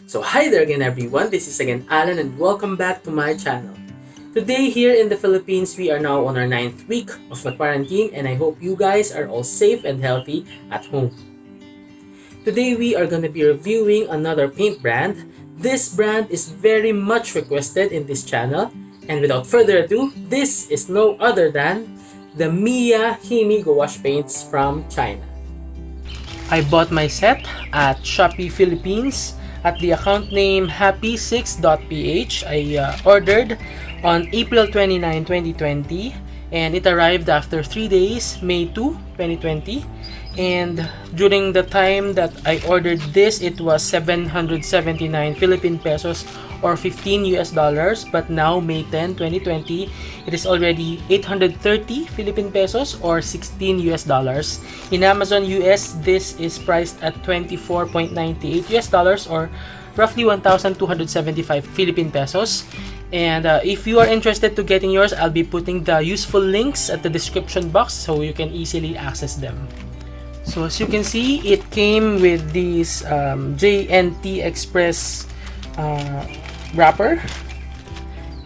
So hi there again everyone, this is again Alan and welcome back to my channel. Today here in the Philippines, we are now on our 9th week of the quarantine and I hope you guys are all safe and healthy at home. Today we are going to be reviewing another paint brand. This brand is very much requested in this channel and without further ado, this is no other than the Miya Himi Gouache paints from China. I bought my set at Shopee Philippines at the account name happy6.ph. I ordered on April 29, 2020 and it arrived after 3 days, May 2, 2020. And during the time that I ordered this, it was 779 Philippine pesos or 15 US dollars, but now May 10, 2020, it is already 830 Philippine pesos or 16 US dollars. In Amazon US, this is priced at 24.98 US dollars or roughly 1,275 Philippine pesos. And if you are interested to getting yours, I'll be putting the useful links at the description box so you can easily access them. So as you can see, it came with this JNT Express wrapper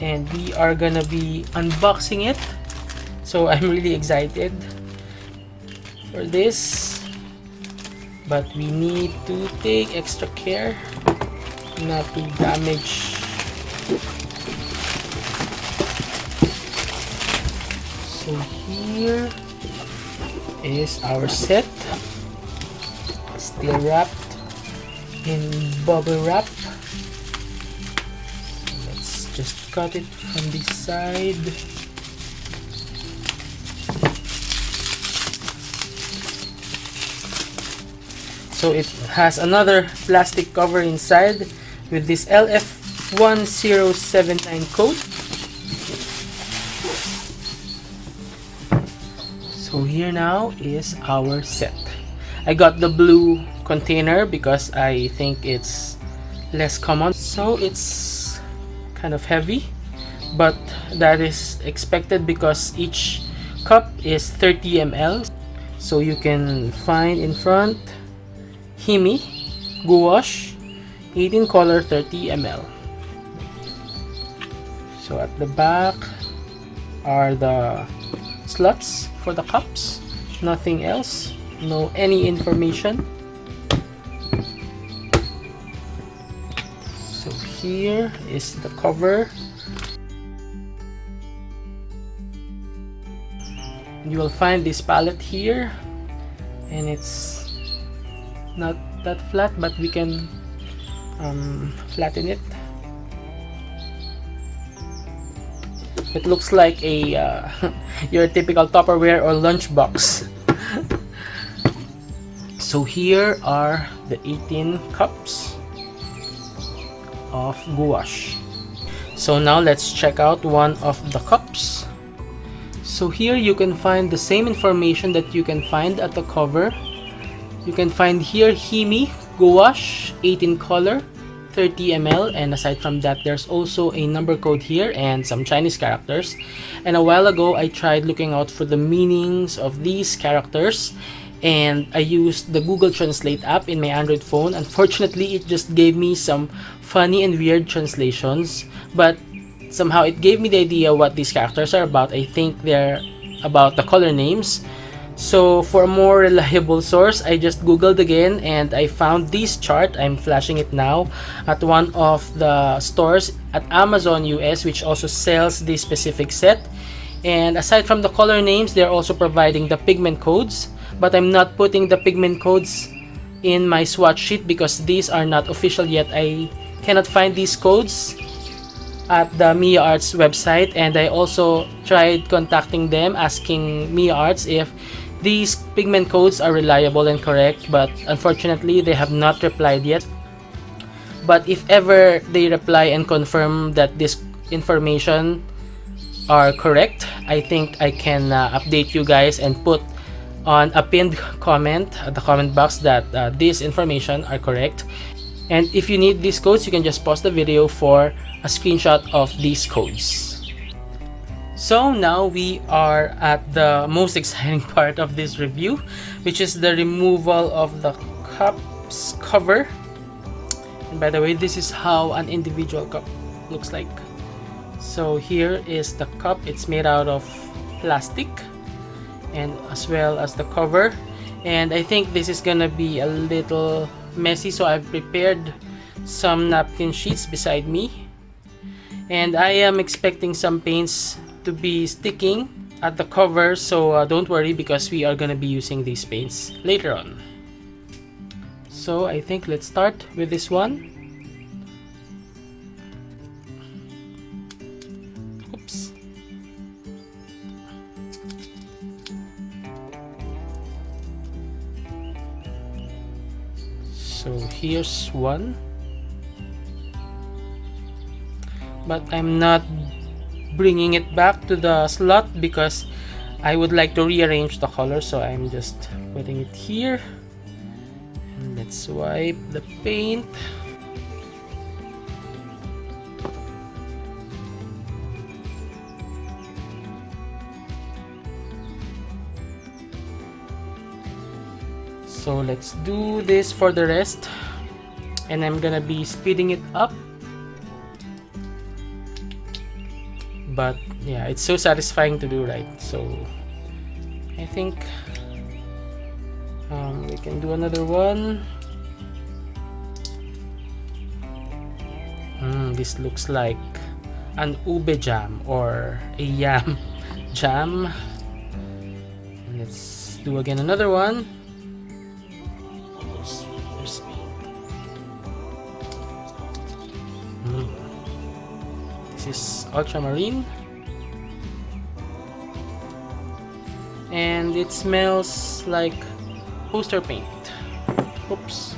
and we are gonna be unboxing it. So I'm really excited for this, but we need to take extra care not to damage. So here is our set, still wrapped in bubble wrap. So let's just cut it from this side. So it has another plastic cover inside with this LF1079 code. So here now is our set. I got the blue container because I think it's less common. So it's kind of heavy, but that is expected because each cup is 30 ml. So you can find in front Himi Gouache 18 color 30 ml. So at the back are the slots for the cups, nothing else, no any information. So here is the cover. You will find this palette here and it's not that flat, but we can flatten it. It looks like a your typical Tupperware or lunchbox. So here are the 18 cups of gouache. So now let's check out one of the cups. So here you can find the same information that you can find at the cover. You can find here Himi Gouache 18 color 30 ml, and aside from that there's also a number code here and some Chinese characters. And a while ago I tried looking out for the meanings of these characters and I used the Google Translate app in my Android phone. Unfortunately, it just gave me some funny and weird translations, but somehow it gave me the idea what these characters are about. I think they're about the color names. So for a more reliable source, I just googled again and I found this chart. I'm flashing it now at one of the stores at Amazon US, which also sells this specific set. And aside from the color names, they're also providing the pigment codes, but I'm not putting the pigment codes in my swatch sheet because these are not official yet. I cannot find these codes at the Miya Arts website, and I also tried contacting them asking Miya Arts if these pigment codes are reliable and correct, but unfortunately they have not replied yet. But if ever they reply and confirm that this information are correct, I think I can update you guys and put on a pinned comment at the comment box that this information are correct. And if you need these codes, you can just pause the video for a screenshot of these codes. So now we are at the most exciting part of this review, which is the removal of the cup's cover. And by the way, this is how an individual cup looks like. So here is the cup. It's made out of plastic, and as well as the cover. And I think this is gonna be a little messy, so I've prepared some napkin sheets beside me, and I am expecting some paints to be sticking at the cover, so don't worry, because we are gonna be using these paints later on. So I think let's start with this one. Oops. So here's one, but I'm not bringing it back to the slot because I would like to rearrange the color, so I'm just putting it here. And let's wipe the paint. So let's do this for the rest, and I'm gonna be speeding it up. But yeah, it's so satisfying to do, right? So I think we can do another one. This looks like an ube jam or a yam jam. Let's do again another one. This is ultramarine, and it smells like poster paint. Oops.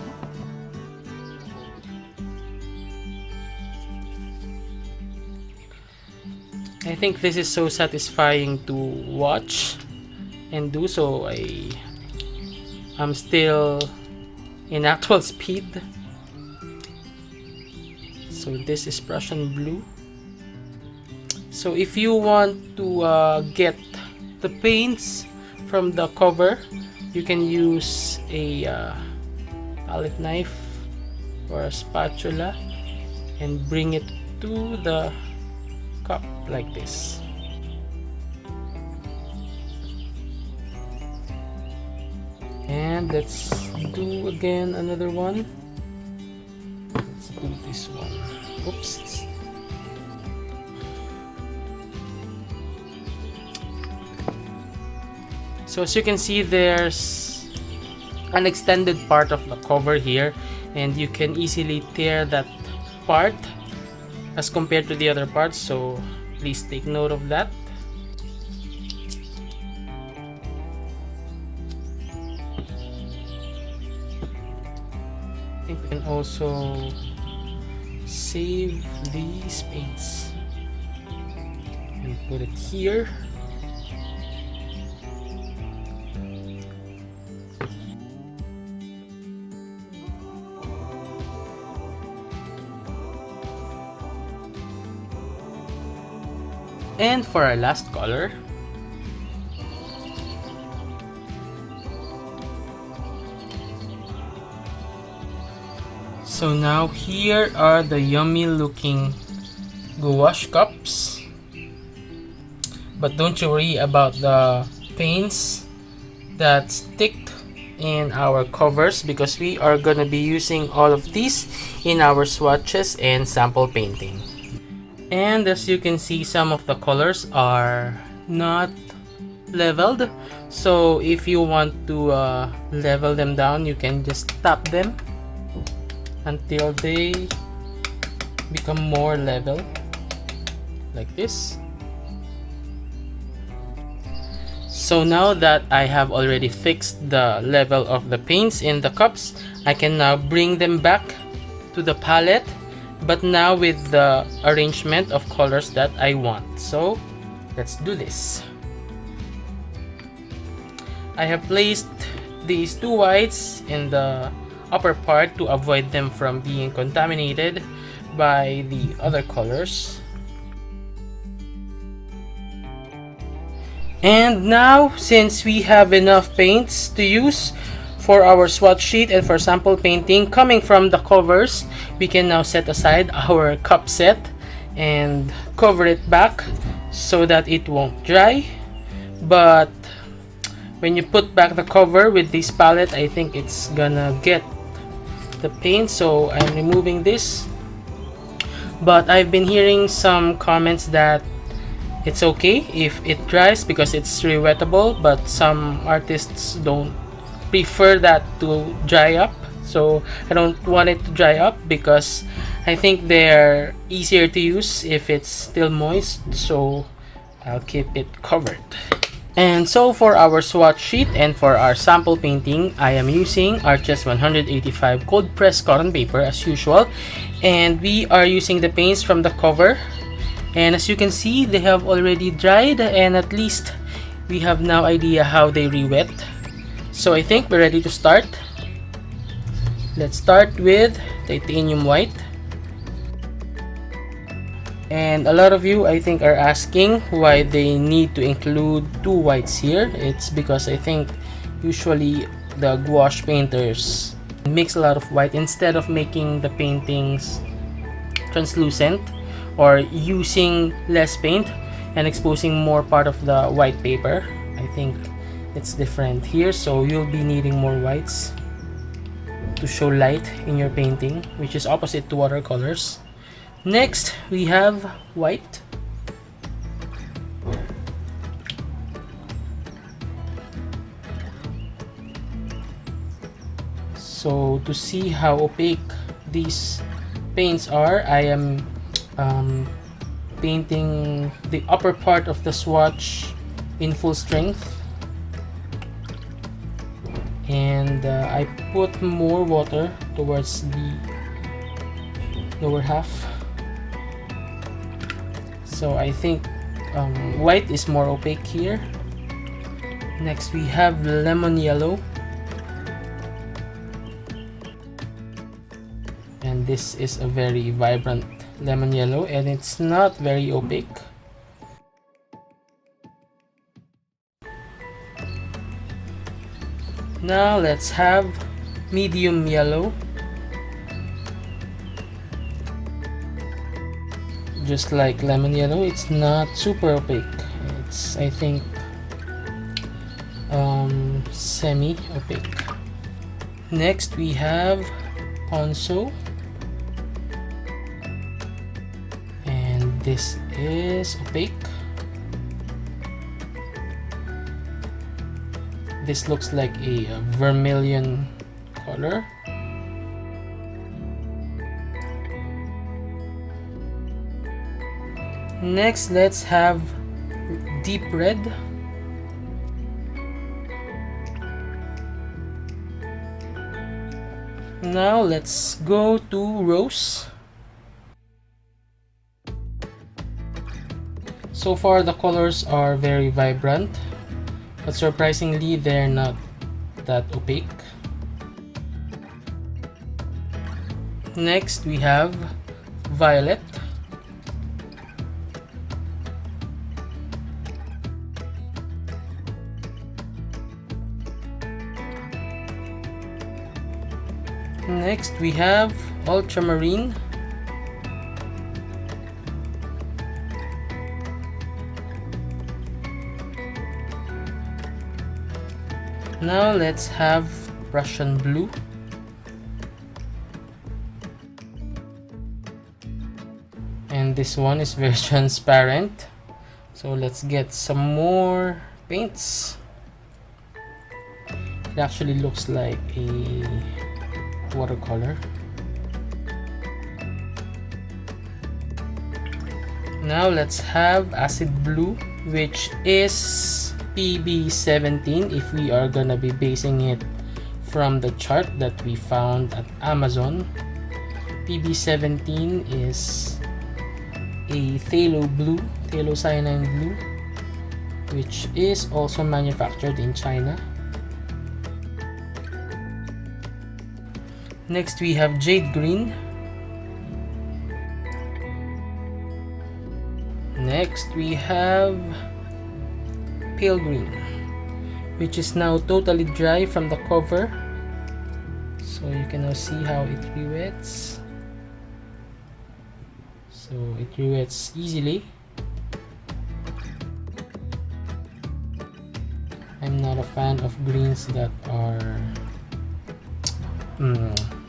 I think this is so satisfying to watch and do, so I'm still in actual speed. So this is Prussian blue. So if you want to get the paints from the cover, you can use a palette knife or a spatula and bring it to the cup like this. And let's do again another one. Let's do this one. Oops. So as you can see, there's an extended part of the cover here, and you can easily tear that part as compared to the other parts, so please take note of that. I think we can also save these paints and put it here. And for our last color, so now here are the yummy looking gouache cups, but don't you worry about the paints that stick in our covers, because we are gonna be using all of these in our swatches and sample painting. And as you can see, some of the colors are not leveled, so if you want to level them down, you can just tap them until they become more level, like this. So now that I have already fixed the level of the paints in the cups, I can now bring them back to the palette, but now with the arrangement of colors that I want. So let's do this. I have placed these two whites in the upper part to avoid them from being contaminated by the other colors. And now, since we have enough paints to use for our swatch sheet and for sample painting coming from the covers, we can now set aside our cup set and cover it back so that it won't dry. But when you put back the cover with this palette, I think it's gonna get the paint, so I'm removing this. But I've been hearing some comments that it's okay if it dries because it's rewettable, but some artists don't prefer that to dry up. So I don't want it to dry up because I think they're easier to use if it's still moist, so I'll keep it covered. And so for our swatch sheet and for our sample painting, I am using Arches 185 cold pressed cotton paper as usual, and we are using the paints from the cover. And as you can see, they have already dried, and at least we have now idea how they re-wet. So I think we're ready to start. Let's start with titanium white. And a lot of you, I think, are asking why they need to include two whites here. It's because I think usually the gouache painters mix a lot of white instead of making the paintings translucent or using less paint and exposing more part of the white paper. I think it's different here, so you'll be needing more whites to show light in your painting, which is opposite to watercolors. Next, we have white. So to see how opaque these paints are, I am painting the upper part of the swatch in full strength. And I put more water towards the lower half. So I think white is more opaque here. Next we have lemon yellow. And this is a very vibrant lemon yellow, and it's not very opaque. Now let's have medium yellow. Just like lemon yellow, it's not super opaque. It's, I think, semi-opaque. Next we have ponzo. And this is opaque. This looks like a vermilion color. Next, let's have deep red. Now let's go to rose. So far the colors are very vibrant, but surprisingly they're not that opaque. Next we have violet. Next we have ultramarine. Now let's have Prussian blue. And this one is very transparent. So let's get some more paints. It actually looks like a watercolor. Now let's have acid blue, which is PB17 if we are gonna be basing it from the chart that we found at Amazon. PB17 is a phthalo blue, phthalocyanine blue, which is also manufactured in China. Next we have jade green. Next we have pale green, which is now totally dry from the cover. So you can now see how it re-wets. So it re-wets easily. I'm not a fan of greens that are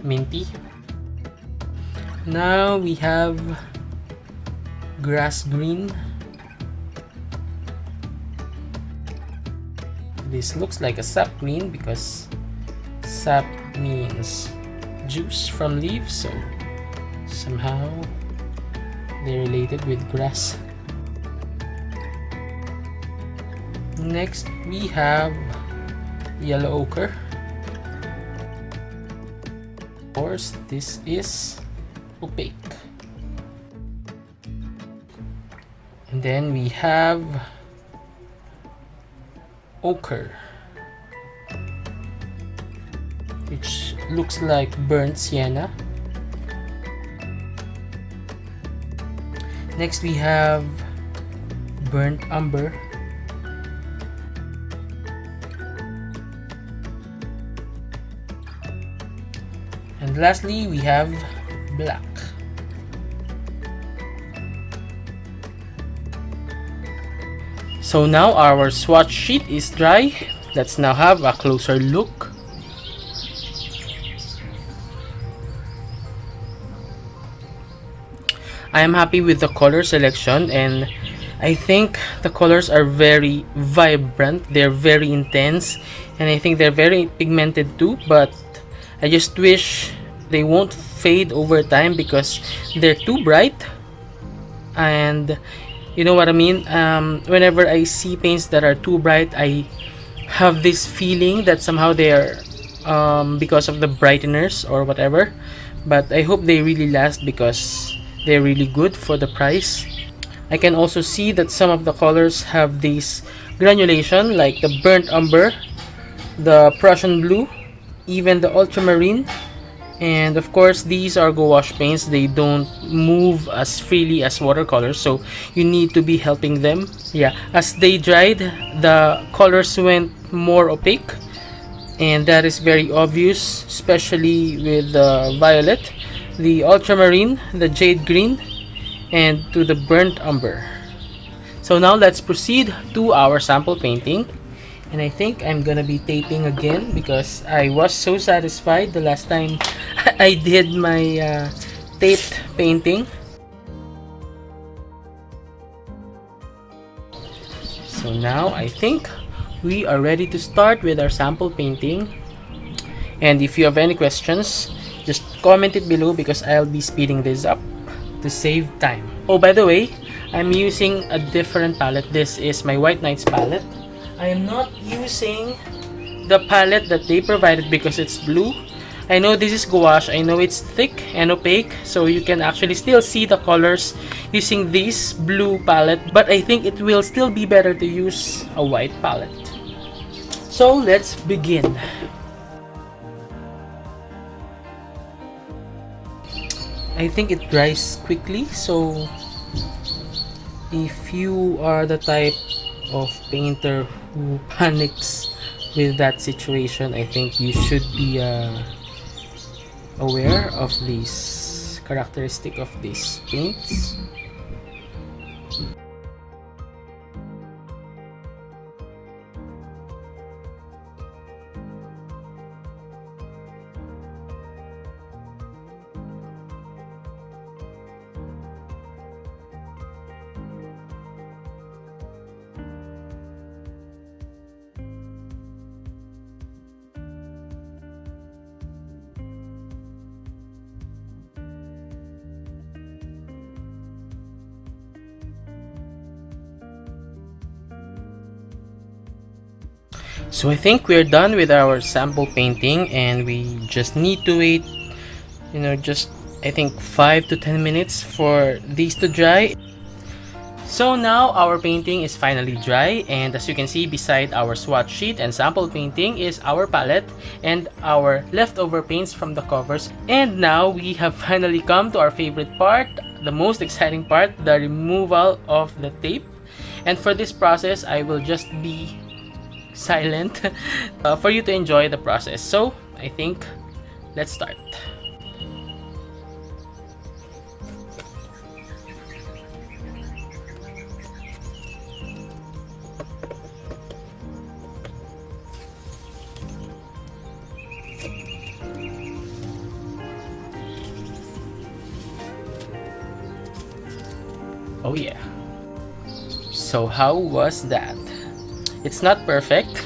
minty. Now we have grass green. This looks like a sap green because sap means juice from leaves, so somehow they're related with grass. Next we have yellow ochre. Of course, this is opaque. And then we have ochre, which looks like burnt sienna. Next we have burnt umber. And lastly, we have black. So now our swatch sheet is dry. Let's now have a closer look. I am happy with the color selection, and I think the colors are very vibrant. They're very intense, and I think they're very pigmented too, but I just wish they won't fade over time because they're too bright. And you know what I mean? Whenever I see paints that are too bright, I have this feeling that somehow they are because of the brighteners or whatever. But I hope they really last because they're really good for the price. I can also see that some of the colors have this granulation, like the burnt umber, the Prussian blue, even the ultramarine. And of course, these are gouache paints. They don't move as freely as watercolors, so you need to be helping them. Yeah, as they dried, the colors went more opaque, and that is very obvious, especially with the violet, the ultramarine, the jade green, and to the burnt umber. So now let's proceed to our sample painting. And I think I'm gonna be taping again because I was so satisfied the last time I did my taped painting. So now I think we are ready to start with our sample painting. And if you have any questions, just comment it below because I'll be speeding this up to save time. Oh, by the way, I'm using a different palette. This is my White Nights palette. I am not using the palette that they provided because it's blue. I know this is gouache. I know it's thick and opaque, so you can actually still see the colors using this blue palette, but I think it will still be better to use a white palette. So let's begin. I think it dries quickly, so if you are the type of painter who panics with that situation, I think you should be aware of these characteristic of these paints. So I think we're done with our sample painting, and we just need to wait, just I think 5 to 10 minutes for these to dry. So now our painting is finally dry, and as you can see, beside our swatch sheet and sample painting is our palette and our leftover paints from the covers. And now we have finally come to our favorite part, the most exciting part, the removal of the tape. And for this process, I will just be silent for you to enjoy the process. So I think let's start. Oh yeah. So how was that? It's not perfect.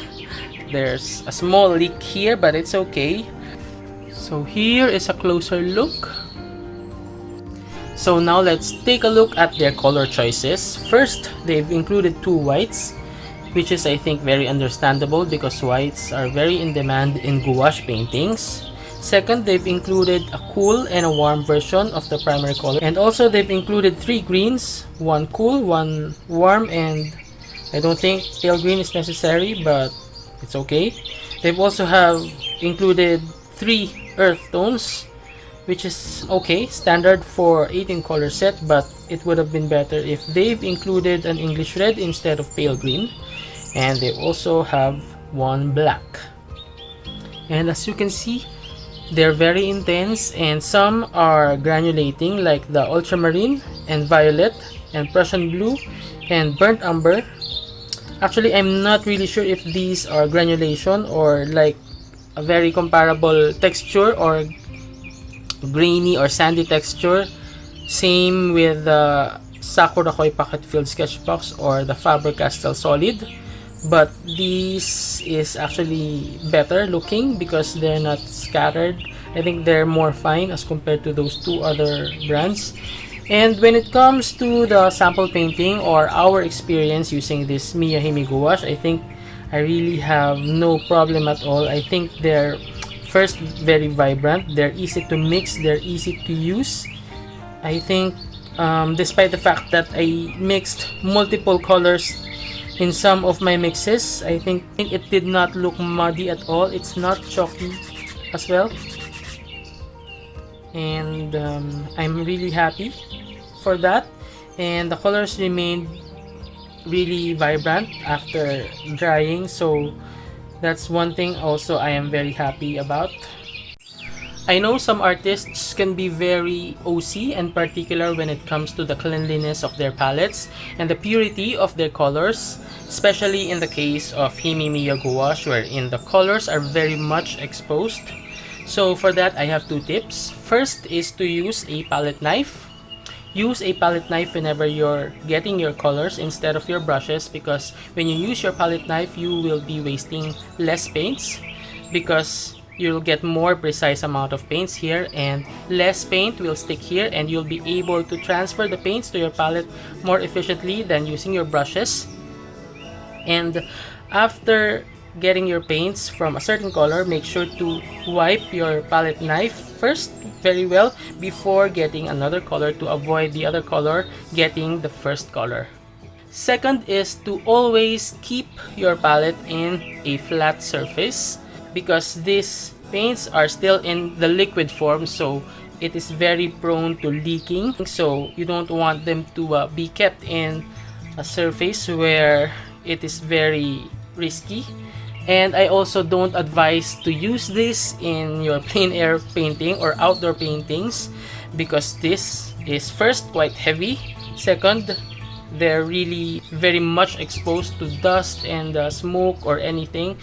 There's a small leak here, but it's okay. So here is a closer look. So now let's take a look at their color choices. First, they've included two whites, which is I think very understandable because whites are very in demand in gouache paintings. Second, they've included a cool and a warm version of the primary color. And also they've included three greens, one cool, one warm, and I don't think pale green is necessary, but it's okay. They've also have included three earth tones, which is okay, standard for 18 color set, but it would have been better if they've included an English red instead of pale green. And they also have one black. And as you can see, they're very intense, and some are granulating like the ultramarine and violet and Prussian blue and burnt umber. Actually, I'm not really sure if these are granulation or like a very comparable texture or grainy or sandy texture. Same with the Sakura Koi Pocket Filled Sketchbox or the Faber-Castell Solid. But this is actually better looking because they're not scattered. I think they're more fine as compared to those two other brands. And when it comes to the sample painting or our experience using this Miya Himi Gouache, I think I really have no problem at all. I think they're first very vibrant, they're easy to mix, they're easy to use. I think despite the fact that I mixed multiple colors in some of my mixes, I think it did not look muddy at all. It's not chalky as well. And I'm really happy for that. And the colors remained really vibrant after drying. So that's one thing also I am very happy about. I know some artists can be very OC and particular when it comes to the cleanliness of their palettes and the purity of their colors, especially in the case of Himi Miya Gouache, wherein the colors are very much exposed. So for that, I have two tips. First is to use a palette knife. Use a palette knife whenever you're getting your colors instead of your brushes, because when you use your palette knife, you will be wasting less paints because you'll get more precise amount of paints here and less paint will stick here, and you'll be able to transfer the paints to your palette more efficiently than using your brushes. And after getting your paints from a certain color, make sure to wipe your palette knife first very well before getting another color to avoid the other color getting the first color. Second is to always keep your palette in a flat surface, because these paints are still in the liquid form, so it is very prone to leaking. So you don't want them to be kept in a surface where it is very risky. And I also don't advise to use this in your plein air painting or outdoor paintings, because this is first quite heavy, second they're really very much exposed to dust and smoke or anything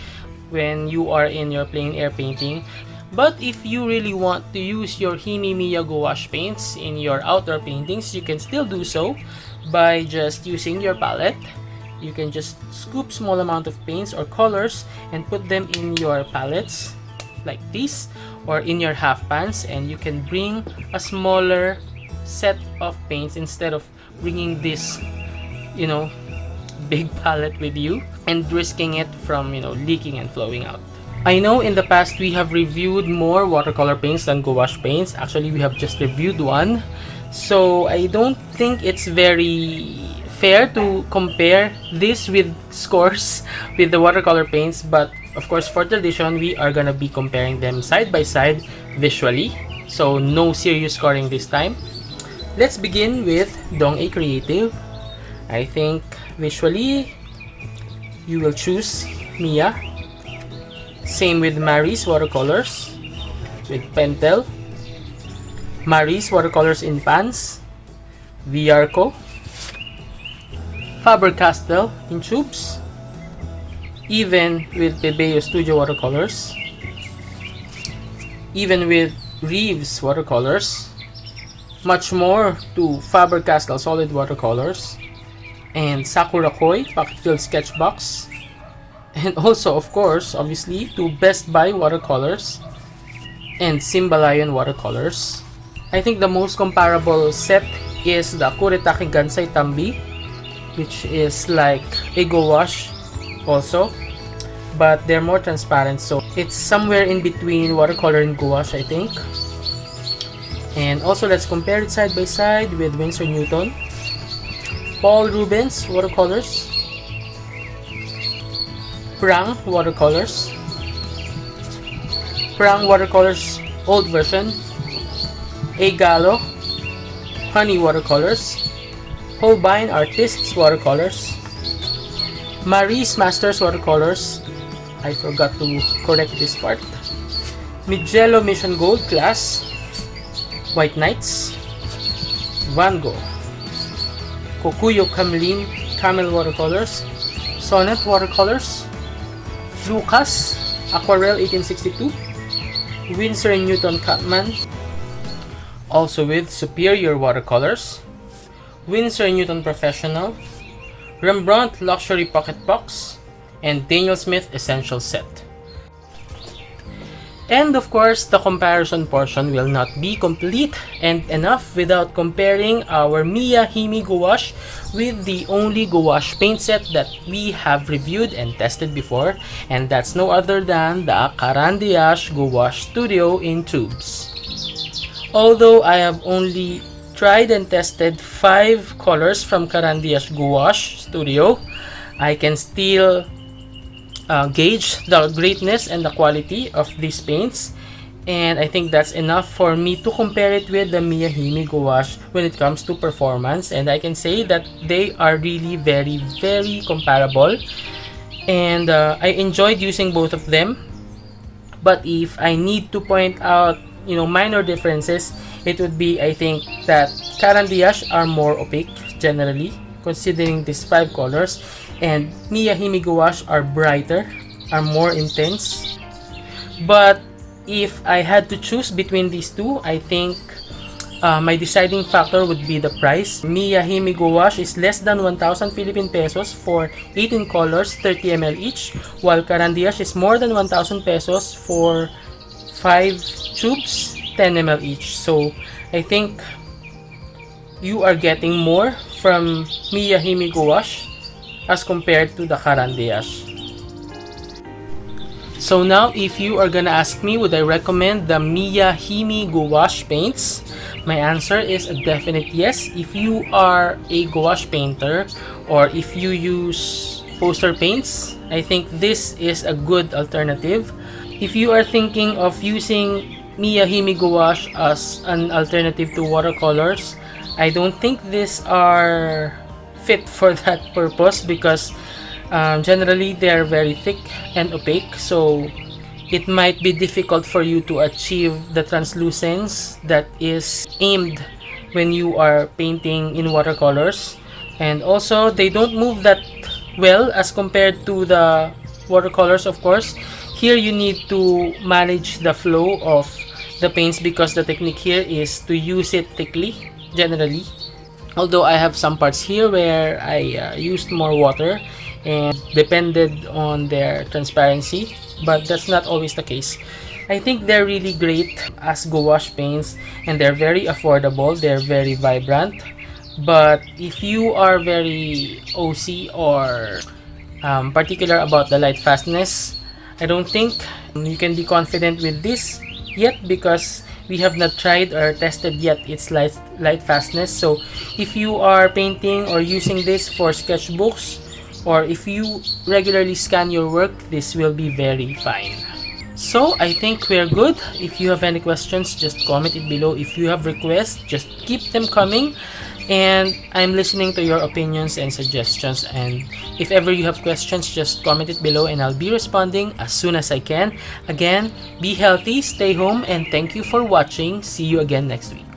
when you are in your plein air painting. But if you really want to use your Himi Miya Gouache paints in your outdoor paintings, you can still do so by just using your palette. You can just scoop small amount of paints or colors and put them in your palettes like this, or in your half pans, and you can bring a smaller set of paints instead of bringing this, big palette with you and risking it from, leaking and flowing out. I know in the past we have reviewed more watercolor paints than gouache paints. Actually, we have just reviewed one. So I don't think it's very fair to compare this with scores with the watercolor paints, but of course for tradition we are gonna be comparing them side by side visually, so no serious scoring this time. Let's begin with Dong A Creative. I think visually you will choose Miya. Same with Mary's watercolors. with Pentel, Maris watercolors in pans, Viarco, Faber-Castell in tubes, even with Pebeo Studio watercolors, even with Reeves watercolors, much more to Faber-Castell solid watercolors, and Sakura Koi pocket-filled sketchbox, and also of course obviously to Best Buy watercolors and Simbalayon watercolors. I think the most comparable set is the Kuretake Gansai Tambi, which is like a gouache also, but they're more transparent, so it's somewhere in between watercolor and gouache, I think. And also let's compare it side by side with Winsor Newton, Paul Rubens watercolors, Prang watercolors, Prang watercolors old version, A Gallo, Honey watercolors, Holbein Artists watercolors, Maris Masters watercolors, I forgot to correct this part, Mijello Mission Gold Class, White Knights, Van Gogh, Kokuyo Camelin Camel watercolors, Sonnet watercolors, Lucas Aquarelle 1862, Winsor & Newton Catman, also with Superior watercolors, Winsor & Newton Professional, Rembrandt Luxury Pocket Box, and Daniel Smith Essential Set. And of course, the comparison portion will not be complete and enough without comparing our Miya Himi Gouache with the only gouache paint set that we have reviewed and tested before, and that's no other than the Carandiache Gouache Studio in tubes. Although I have only tried and tested 5 colors from Carandiache Gouache Studio, I can still gauge the greatness and the quality of these paints, and I think that's enough for me to compare it with the Miya Himi Gouache when it comes to performance, and I can say that they are really very comparable, and I enjoyed using both of them. But if I need to point out, minor differences, it would be, I think, that Carandiache are more opaque generally, considering these 5 colors, and Miya Himi Gouache are brighter, are more intense. But if I had to choose between these two, I think my deciding factor would be the price. Miya Himi Gouache is less than 1,000 Philippine pesos for 18 colors, 30 ml each, while Carandiache is more than 1,000 pesos for 5 tubes, 10 ml each. So I think you are getting more from Miya Himi Gouache as compared to the Carandiache. So now, if you are gonna ask me, would I recommend the Miya Himi Gouache paints? My answer is a definite yes. If you are a gouache painter or if you use poster paints, I think this is a good alternative. If you are thinking of using Miya Himi Gouache as an alternative to watercolors, I don't think these are fit for that purpose, because generally they are very thick and opaque, so it might be difficult for you to achieve the translucence that is aimed when you are painting in watercolors. And also, they don't move that well as compared to the watercolors, of course. Here you need to manage the flow of the paints, because the technique here is to use it thickly generally. Although I have some parts here where I used more water and depended on their transparency, but that's not always the case. I think they're really great as gouache paints, and they're very affordable, they're very vibrant. But if you are very OC or particular about the light fastness, I don't think you can be confident with this yet, because we have not tried or tested yet its light fastness. So if you are painting or using this for sketchbooks, or if you regularly scan your work, this will be very fine. So I think we're good. If you have any questions, just comment it below. If you have requests, just keep them coming. And I'm listening to your opinions and suggestions, and if ever you have questions, just comment it below and I'll be responding as soon as I can. Again, be healthy, stay home, and thank you for watching. See you again next week.